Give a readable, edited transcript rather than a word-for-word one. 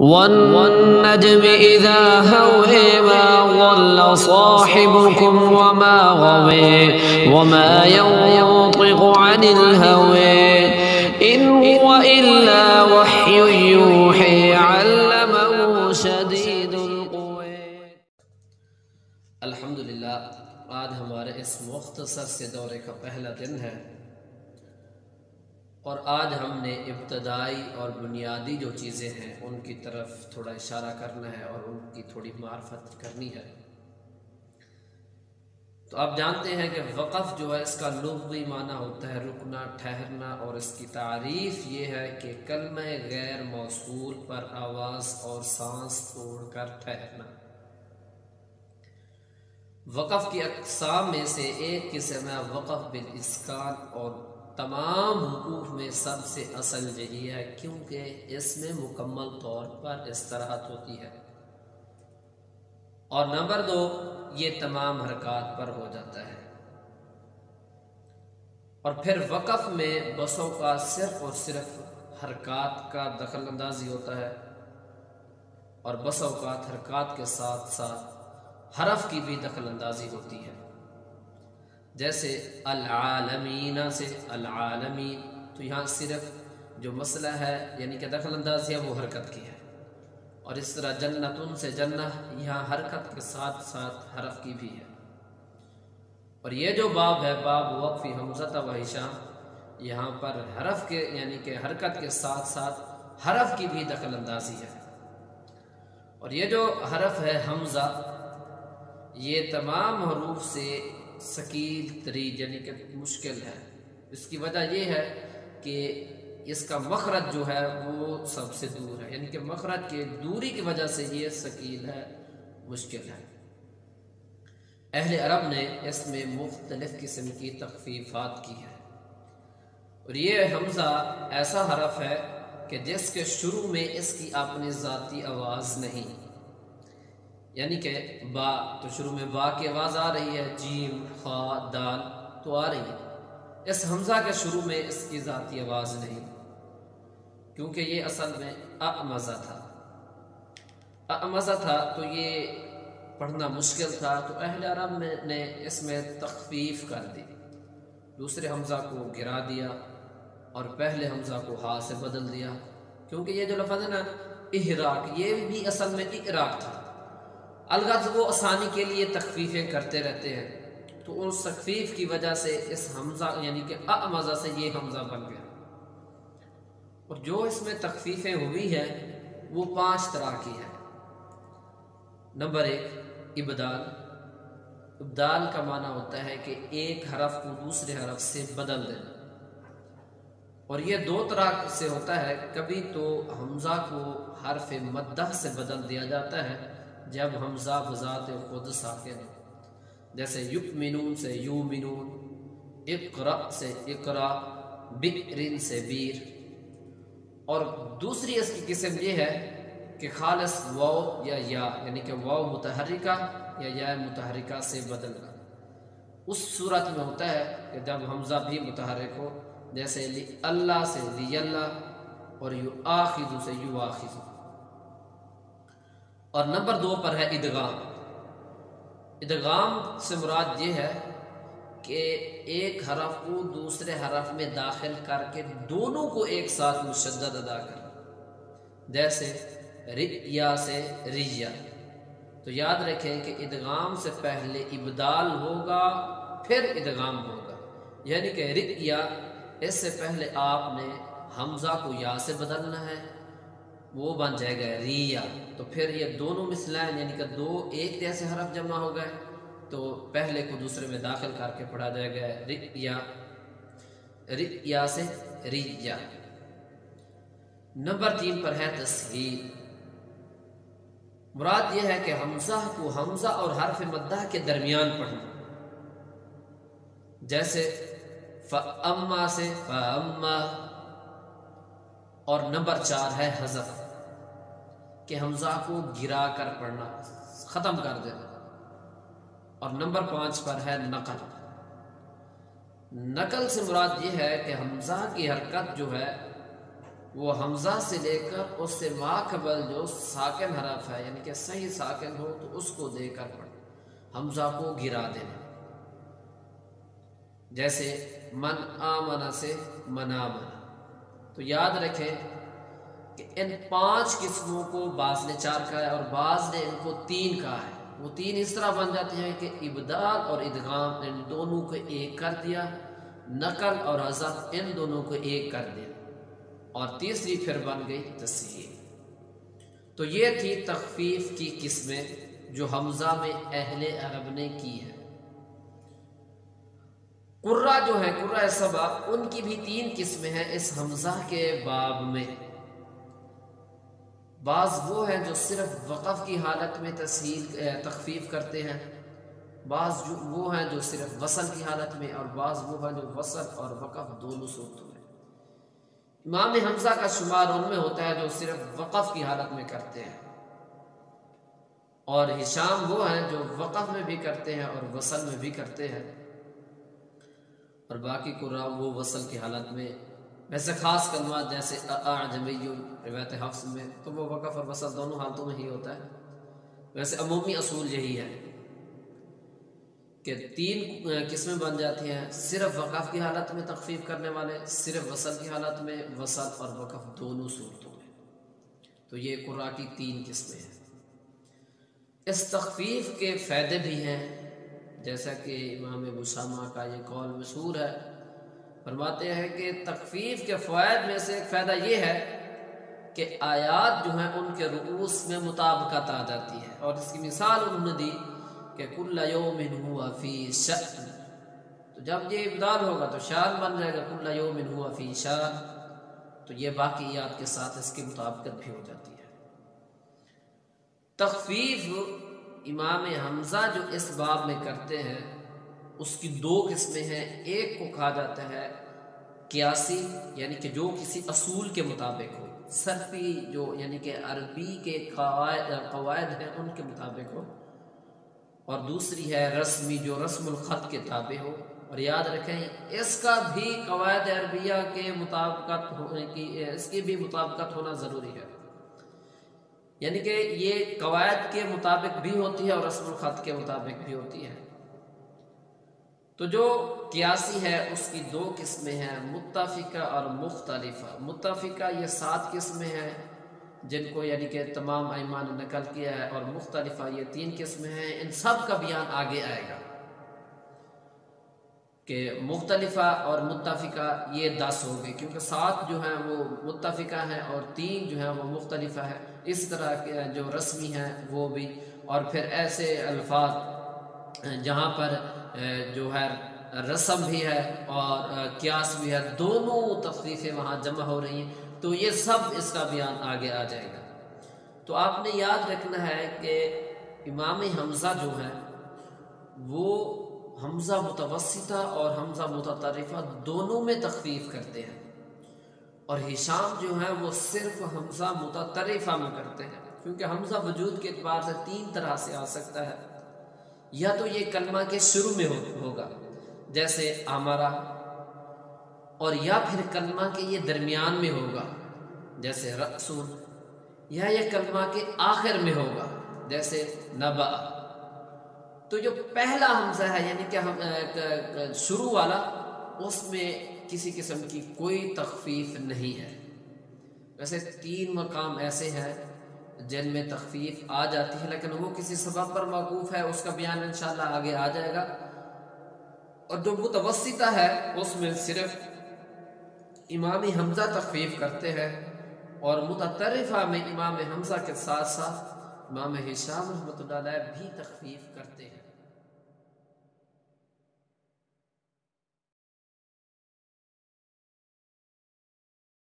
والنجم إذا هوى ما ضل صاحبكم وما غوى وما ينطق عن الهوى إن هو إلا وحي يوحى علمه شديد القوى۔ الحمدللہ، آج ہمارے اس مختصر سے دورے کا پہلا دن ہے اور آج ہم نے ابتدائی اور بنیادی جو چیزیں ہیں ان کی طرف تھوڑا اشارہ کرنا ہے اور ان کی تھوڑی معرفت کرنی ہے۔ تو آپ جانتے ہیں کہ وقف جو ہے اس کا لغوی معنی ہوتا ہے رکنا، ٹھہرنا، اور اس کی تعریف یہ ہے کہ کلمہ غیر موصول پر آواز اور سانس چھوڑ کر ٹھہرنا۔ وقف کی اقسام میں سے ایک قسم ہے وقف بالاسکان، اور تمام حقوق میں سب سے اصل یہی ہے کیونکہ اس میں مکمل طور پر استراحت ہوتی ہے۔ اور نمبر 2، یہ تمام حرکات پر ہو جاتا ہے۔ اور پھر وقف میں بسوں کا صرف اور صرف حرکات کا دخل اندازی ہوتا ہے، اور بس اوقات حرکات کے ساتھ ساتھ حرف کی بھی دخل اندازی ہوتی ہے۔ جیسے العالمین سے العالمین، تو یہاں صرف جو مسئلہ ہے یعنی کہ دخل اندازی ہے وہ حرکت کی ہے، اور اس طرح جنتن سے جنہ، یہاں حرکت کے ساتھ ساتھ حرف کی بھی ہے۔ اور یہ جو باب ہے باب وقفی حمزہ و ہشام، یہاں پر حرف کے یعنی کہ حرکت کے ساتھ ساتھ حرف کی بھی دخل اندازی ہے۔ اور یہ جو حرف ہے حمزہ، یہ تمام حروف سے ثقیل ترین یعنی کہ مشکل ہے۔ اس کی وجہ یہ ہے کہ اس کا مخرج جو ہے وہ سب سے دور ہے، یعنی کہ مخرج کی دوری کی وجہ سے یہ ثقیل ہے، مشکل ہے۔ اہل عرب نے اس میں مختلف قسم کی تخفیفات کی ہے، اور یہ حمزہ ایسا حرف ہے کہ جس کے شروع میں اس کی اپنی ذاتی آواز نہیں، یعنی کہ با، تو شروع میں با کی آواز آ رہی ہے، جیم، خا، دال تو آ رہی ہے۔ اس حمزہ کے شروع میں اس کی ذاتی آواز نہیں، کیونکہ یہ اصل میں اعمزہ تھا۔ اعمزہ تھا تو یہ پڑھنا مشکل تھا، تو اہل عرب نے اس میں تخفیف کر دی، دوسرے حمزہ کو گرا دیا اور پہلے حمزہ کو ہا سے بدل دیا، کیونکہ یہ جو لفظ ہے نا احراق، یہ بھی اصل میں اقراق تھا۔ الغرض وہ آسانی کے لیے تخفیفیں کرتے رہتے ہیں، تو اس تخفیف کی وجہ سے اس حمزہ یعنی کہ اعمزہ سے یہ حمزہ بن گیا۔ اور جو اس میں تخفیفیں ہوئی ہیں وہ 5 طرح کی ہیں۔ نمبر 1، ابدال۔ ابدال کا معنی ہوتا ہے کہ ایک حرف کو دوسرے حرف سے بدل دینا، اور یہ 2 طرح سے ہوتا ہے۔ کبھی تو حمزہ کو حرف مدہ سے بدل دیا جاتا ہے جب حمزہ بذات خود ساکن، جیسے یؤمنون سے یومنون، اقرأ سے اقرا، بئرن سے بیر۔ اور دوسری اس کی قسم یہ ہے کہ خالص واو یا یا یعنی کہ واو متحرکہ یا یا متحرکہ سے بدلنا۔ اس صورت میں ہوتا ہے کہ جب حمزہ بھی متحرک ہو، جیسے لی اللہ سے لی اللہ، اور یؤاخذ سے یؤاخذ۔ اور نمبر 2 پر ہے ادغام۔ ادغام سے مراد یہ ہے کہ ایک حرف کو دوسرے حرف میں داخل کر کے دونوں کو ایک ساتھ مشدد ادا کرنا، جیسے ریا سے ریا۔ تو یاد رکھیں کہ ادغام سے پہلے ابدال ہوگا پھر ادغام ہوگا، یعنی کہ ریا، اس سے پہلے آپ نے حمزہ کو یا سے بدلنا ہے، وہ بن جائے گا ریا، تو پھر یہ دونوں مثلین یعنی کہ 2 ایک جیسے حرف جمع ہو گئے، تو پہلے کو دوسرے میں داخل کر کے پڑھا جائے گا ریا، ریا سے ریا۔ نمبر 3 پر ہے تسہیل۔ مراد یہ ہے کہ حمزہ کو حمزہ اور حرف مدہ کے درمیان پڑھنا، جیسے فَأَمَّا سے فَأَمَّا۔ اور نمبر 4 ہے حذف، کہ حمزہ کو گرا کر پڑھنا، ختم کر دینا۔ اور نمبر 5 پر ہے نقل۔ نقل سے مراد یہ ہے کہ حمزہ کی حرکت جو ہے وہ حمزہ سے لے کر اس سے ماقبل جو ساکن حرف ہے یعنی کہ صحیح ساکن ہو تو اس کو دے کر پڑھ، حمزہ کو گرا دینا۔ جیسے من آمن سے منامن، تو یاد رکھیں کہ ان 5 قسموں کو بعض نے 4 کہا ہے اور بعض نے ان کو 3 کہا ہے۔ وہ 3 اس طرح بن جاتے ہیں کہ ابدال اور ادغام ان دونوں کو ایک کر دیا، نقل اور حذف ان دونوں کو ایک کر دیا، اور تیسری پھر بن گئی تسہیل۔ تو یہ تھی تخفیف کی قسمیں جو حمزہ میں اہل عرب نے کی ہے۔ قرہ جو ہے، قرہ سبع، ان کی بھی 3 قسمیں ہیں اس حمزہ کے باب میں۔ بعض وہ ہیں جو صرف وقف کی حالت میں تخفیف کرتے ہیں، بعض وہ ہیں جو صرف وصل کی حالت میں، اور بعض وہ ہیں جو وصل اور وقف دونوں صورتوں میں۔ امام حمزہ کا شمار ان میں ہوتا ہے جو صرف وقف کی حالت میں کرتے ہیں، اور ہشام وہ ہیں جو وقف میں بھی کرتے ہیں اور وصل میں بھی کرتے ہیں، اور باقی قراء وہ وصل کی حالت میں۔ ویسے خاص کلمات جیسے اعجمی روایت حفص میں تو وہ وقف اور وصل دونوں حالتوں میں ہی ہوتا ہے۔ ویسے عمومی اصول یہی ہے کہ 3 قسمیں بن جاتی ہیں، صرف وقف کی حالت میں تخفیف کرنے والے، صرف وصل کی حالت میں، وصل اور وقف دونوں صورتوں میں۔ تو یہ قراء کی 3 قسمیں ہیں۔ اس تخفیف کے فائدے بھی ہیں، جیسا کہ امام ابو شامہ کا یہ قول مشہور ہے، فرماتے ہیں کہ تخفیف کے فوائد میں سے ایک فائدہ یہ ہے کہ آیات جو ہیں ان کے رؤوس میں مطابقت آ جاتی ہے، اور اس کی مثال انہوں نے دی کہ کل یوم ہوا فی شأن، تو جب یہ ابدال ہوگا تو شان بن جائے گا، کل یوم ہوا فی شان، تو یہ باقیات کے ساتھ اس کی مطابقت بھی ہو جاتی ہے۔ تخفیف امام حمزہ جو اس باب میں کرتے ہیں اس کی 2 قسمیں ہیں۔ ایک کو کہا جاتا ہے قیاسی، یعنی کہ جو کسی اصول کے مطابق ہو، صرفی جو یعنی کہ عربی کے قواعد ہیں ان کے مطابق ہو، اور دوسری ہے رسمی جو رسم الخط کے تابع ہو۔ اور یاد رکھیں اس کا بھی قواعد عربیہ کے مطابقت ہونے کی، اس کی بھی مطابقت ہونا ضروری ہے، یعنی کہ یہ قواعد کے مطابق بھی ہوتی ہے اور رسم الخط کے مطابق بھی ہوتی ہے۔ تو جو قیاسی ہے اس کی 2 قسمیں ہیں، متفقہ اور مختلفہ۔ متفقہ یہ 7 قسمیں ہیں جن کو یعنی کہ تمام ائمہ نے نقل کیا ہے، اور مختلفہ یہ 3 قسمیں ہیں۔ ان سب کا بیان آگے آئے گا کہ مختلفہ اور متفقہ یہ 10 ہو گئے، کیونکہ 7 جو ہیں وہ متفقہ ہیں اور 3 جو ہیں وہ مختلفہ ہے۔ اس طرح کے جو رسمی ہیں وہ بھی، اور پھر ایسے الفاظ جہاں پر جو ہے رسم بھی ہے اور قیاس بھی ہے، دونوں تخفیفیں وہاں جمع ہو رہی ہیں، تو یہ سب اس کا بیان آگے آ جائے گا۔ تو آپ نے یاد رکھنا ہے کہ امام حمزہ جو ہے وہ حمزہ متوسطہ اور حمزہ متطرفہ دونوں میں تخفیف کرتے ہیں، اور ہشام جو ہے وہ صرف حمزہ متطرفہ میں کرتے ہیں، کیونکہ حمزہ وجود کے اعتبار سے 3 طرح سے آ سکتا ہے۔ یا تو یہ کلمہ کے شروع میں ہوگا جیسے امرا، اور یا پھر کلمہ کے یہ درمیان میں ہوگا جیسے رقصون، یا یہ کلمہ کے آخر میں ہوگا جیسے نبا۔ تو جو پہلا حمزہ ہے یعنی کہ شروع والا، اس میں کسی قسم کی کوئی تخفیف نہیں ہے۔ ویسے 3 مقام ایسے ہیں جن میں تخفیف آ جاتی ہے، لیکن وہ کسی سبب پر موقوف ہے، اس کا بیان انشاءاللہ آگے آ جائے گا۔ اور جو متوسطہ ہے اس میں صرف امام حمزہ تخفیف کرتے ہیں، اور متطرفہ میں امام حمزہ کے ساتھ ساتھ امام ہشام رحمۃ اللہ علیہ بھی تخفیف کرتے ہیں۔